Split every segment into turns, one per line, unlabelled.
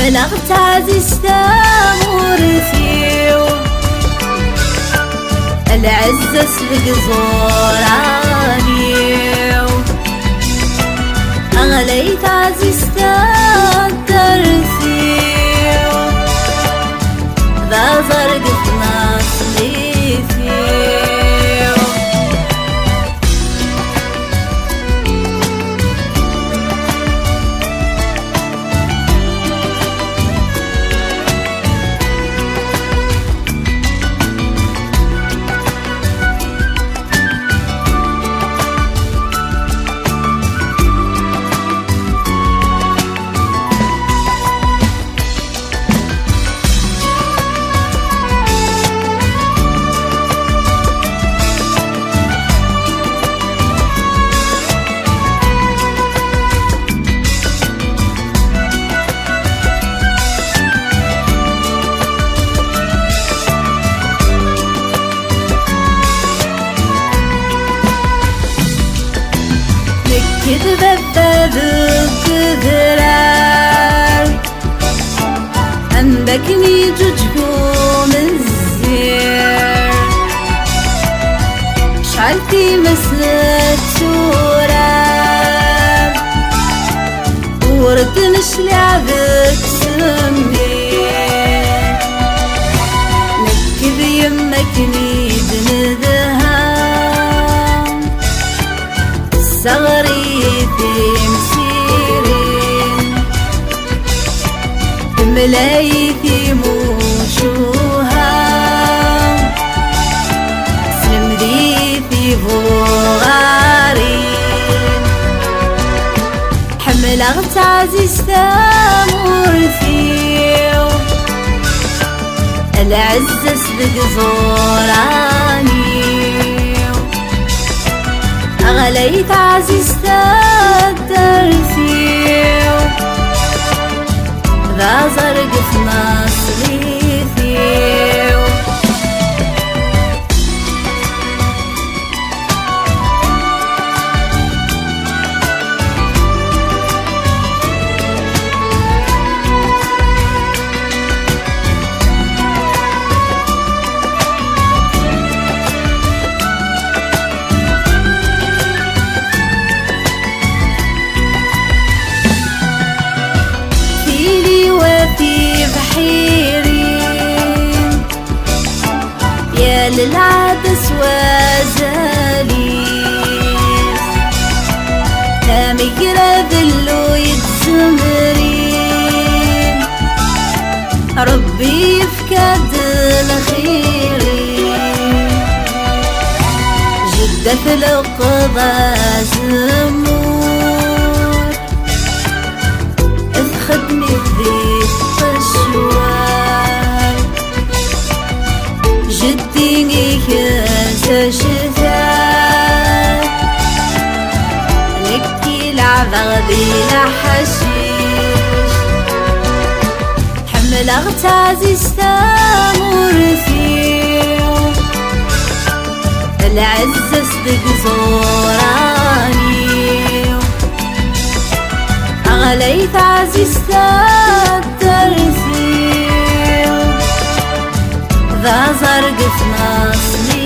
حملت عزيزتا مورثيو العزة سلق زورانيو أغليت عزيزتا ترثيو ذا زرقتنا صليثيو كذبت بذوق ذرار عندك نيجوجكم الزير شعلتي مسلك سورار وردنش لعبك سمير نكذ يمك نيد ندهام صغري مسيرين ملايثي موشوها سلم ذيثي بوغارين حمل أغت عزيزتا مورثيو العزة سلق زورانيو أغليت عزيزتا ترثيو ذا زرق في مصليثيو بحيرين يا للعدس وزاليس تامي ذلو يتزمرين ربي يفكد الخيرين جدة القضاء زمور إذ خدمي الذيب الشوال جديني كاسة شتاء نكي العذغ بلا حشيش حمل أغت عزيزتا مورثيو العزة صدق زورانيو أغليت عزيزتا ترثيو ذا زرق في مصليثيو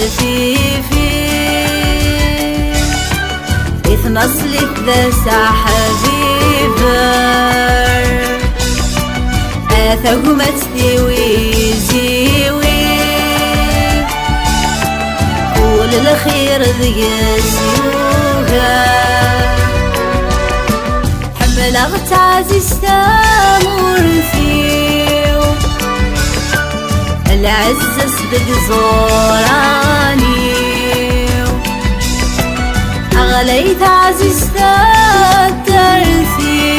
الثيفي يتنصلك ذا حبيبر أثاهم تستوي زيوي قول الخير ذي سيوغا حمل أغتازي استامورثيو العز صدق زورانيو أغليت عزيزتا الترثيو